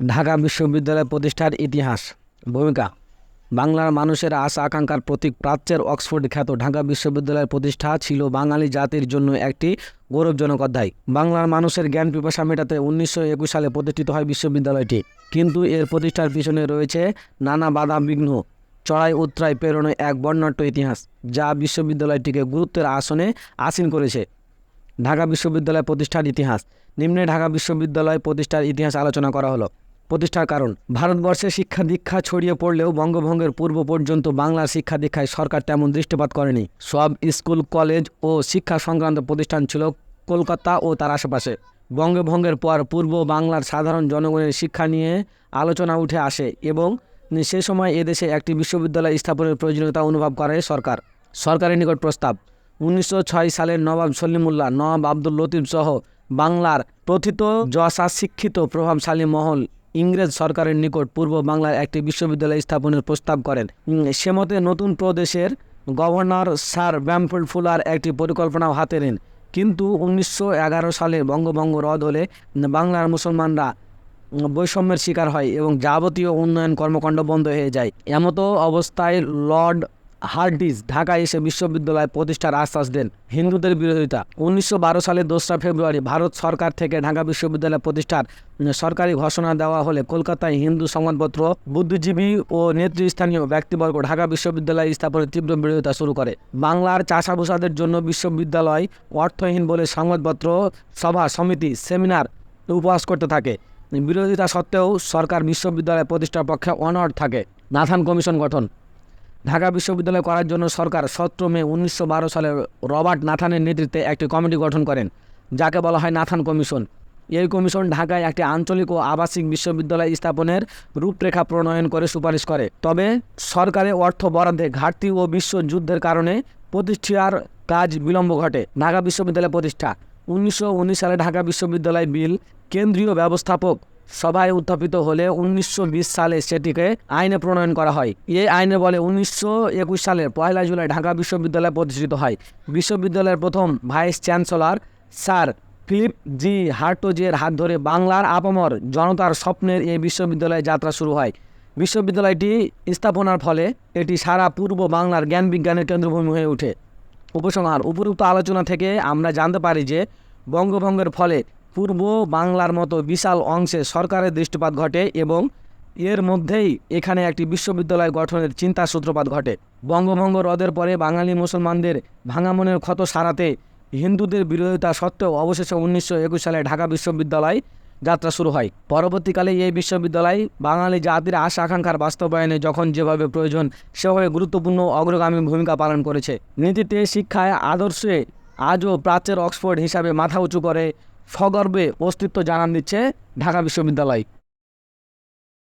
ঢাকা বিশ্ববিদ্যালয় প্রতিষ্ঠার ইতিহাস। ভূমিকা: বাংলার মানুষের আশা আকাঙ্ক্ষার প্রতীক, প্রাচ্যের অক্সফোর্ড খ্যাত ঢাকা বিশ্ববিদ্যালয়ের প্রতিষ্ঠা ছিল বাঙালি জাতির জন্য একটি গৌরবজনক অধ্যায়। বাংলার মানুষের জ্ঞান পিপাসা মেটাতে 1921 সালে প্রতিষ্ঠিত হয় বিশ্ববিদ্যালয়টি। কিন্তু এর প্রতিষ্ঠার পিছনে রয়েছে নানা বাধা বিঘ্ন, চড়াই উতরাই পেরোনো এক বর্ণাঢ্য ইতিহাস, যা বিশ্ববিদ্যালয়টিকে গুরুত্বের আসনে আসীন করেছে। ঢাকা বিশ্ববিদ্যালয় প্রতিষ্ঠার ইতিহাস। নিম্নে ঢাকা বিশ্ববিদ্যালয় প্রতিষ্ঠার ইতিহাস আলোচনা করা হলো। প্রতিষ্ঠার কারণ: ভারতবর্ষে শিক্ষা দীক্ষা ছড়িয়ে পড়লেও বঙ্গভঙ্গের পূর্ব পর্যন্ত বাংলার শিক্ষা দীক্ষায় সরকার তেমন দৃষ্টিপাত করেনি। সব স্কুল, কলেজ ও শিক্ষা সংক্রান্ত প্রতিষ্ঠান ছিল কলকাতা ও তার আশেপাশে। বঙ্গভঙ্গের পর পূর্ব বাংলার সাধারণ জনগণের শিক্ষা নিয়ে আলোচনা উঠে আসে এবং সে সময় এদেশে একটি বিশ্ববিদ্যালয় স্থাপনের প্রয়োজনীয়তা অনুভব করে সরকার। সরকারের নিকট প্রস্তাব: 1906 সালের নবাব সলিমুল্লাহ, নবাব আব্দুল লতিফ সহ বাংলার প্রথিত যশা শিক্ষিত প্রভাবশালী মহল ইংরেজ সরকারের নিকট পূর্ব বাংলার একটি বিশ্ববিদ্যালয় স্থাপনের প্রস্তাব করেন। সে মতে নতুন প্রদেশের গভর্নর স্যার ব্যামফোর্ড ফুলার একটি পরিকল্পনাও হাতে নেন। কিন্তু 1911 সালে বঙ্গভঙ্গ রদ হলে বাংলার মুসলমানরা বৈষম্যের শিকার হয় এবং যাবতীয় উন্নয়ন কর্মকাণ্ড বন্ধ হয়ে যায়। এমতো অবস্থায় লর্ড হার্ডিঞ্জ ঢাকায় এসে বিশ্ববিদ্যালয় প্রতিষ্ঠার আশ্বাস দেন। হিন্দুদের বিরোধিতা: 1912 সালের 2রা ফেব্রুয়ারি ভারত সরকার থেকে ঢাকা বিশ্ববিদ্যালয় প্রতিষ্ঠার সরকারি ঘোষণা দেওয়া হলে কলকাতায় হিন্দু সংবাদপত্র, বুদ্ধিজীবী ও নেতৃস্থানীয় ব্যক্তিবর্গ ঢাকা বিশ্ববিদ্যালয় স্থাপনের তীব্র বিরোধিতা শুরু করে। বাংলার চাষাভূষাদের জন্য বিশ্ববিদ্যালয় অর্থহীন বলে সংবাদপত্র, সভা সমিতি, সেমিনার উপহাস করতে থাকে। বিরোধিতা সত্ত্বেও সরকার বিশ্ববিদ্যালয় প্রতিষ্ঠার পক্ষে অনড় থাকে। নাথান কমিশন গঠন: ঢাকা বিশ্ববিদ্যালয় করার জন্য সরকার 17 মে 1912 সালে রবার্ট নাথানের নেতৃত্বে একটি কমিটি গঠন করেন, যাকে বলা হয় নাথান কমিশন। এই কমিশন ঢাকায় একটি আঞ্চলিক ও আবাসিক বিশ্ববিদ্যালয় স্থাপনের রূপরেখা প্রণয়ন করে সুপারিশ করে। তবে সরকারের অর্থ বরাদ্দে ঘাটতি ও বিশ্বযুদ্ধের কারণে প্রতিষ্ঠার কাজ বিলম্ব ঘটে। ঢাকা বিশ্ববিদ্যালয় প্রতিষ্ঠা: 1919 সালে ঢাকা বিশ্ববিদ্যালয় বিল কেন্দ্রীয় ব্যবস্থাপক সভায় উত্থাপিত হলে 1920 সালে সেটিকে আইনে প্রণয়ন করা হয়। এই আইনের বলে 1921 সালের 1 জুলাই ঢাকা বিশ্ববিদ্যালয় প্রতিষ্ঠিত হয়। বিশ্ববিদ্যালয়ের প্রথম ভাইস চ্যান্সেলর স্যার ফিলিপ জি হার্টজের হাত ধরে বাংলার আপামর জনতার স্বপ্নের এই বিশ্ববিদ্যালয়ে যাত্রা শুরু হয়। বিশ্ববিদ্যালয়টি স্থাপনার ফলে এটি সারা পূর্ব বাংলার জ্ঞান বিজ্ঞানের কেন্দ্রভূমি হয়ে ওঠে। উপসংহার: উপরোক্ত আলোচনা থেকে আমরা জানতে পারি যে বঙ্গভঙ্গের ফলে পূর্ব বাংলার মতো বিশাল অংশে সরকারের দৃষ্টিপাত ঘটে এবং এর মধ্যেই এখানে একটি বিশ্ববিদ্যালয় গঠনের চিন্তার সূত্রপাত ঘটে। বঙ্গভঙ্গ রদের পরে বাঙালি মুসলমানদের ভাঙা মনের ক্ষত সারাতে হিন্দুদের বিরোধিতা সত্ত্বেও অবশেষে 1921 সালে ঢাকা বিশ্ববিদ্যালয় যাত্রা শুরু হয়। পরবর্তীকালে এই বিশ্ববিদ্যালয় বাঙালি জাতির আশা আকাঙ্ক্ষার বাস্তবায়নে যখন যেভাবে প্রয়োজন সেভাবে গুরুত্বপূর্ণ অগ্রগামী ভূমিকা পালন করেছে। নীতিতে, শিক্ষায়, আদর্শে আজও প্রাচ্যের অক্সফোর্ড হিসাবে মাথা উঁচু করে সগর্বে অস্তিত্ব জানান দিচ্ছে ঢাকা বিশ্ববিদ্যালয়।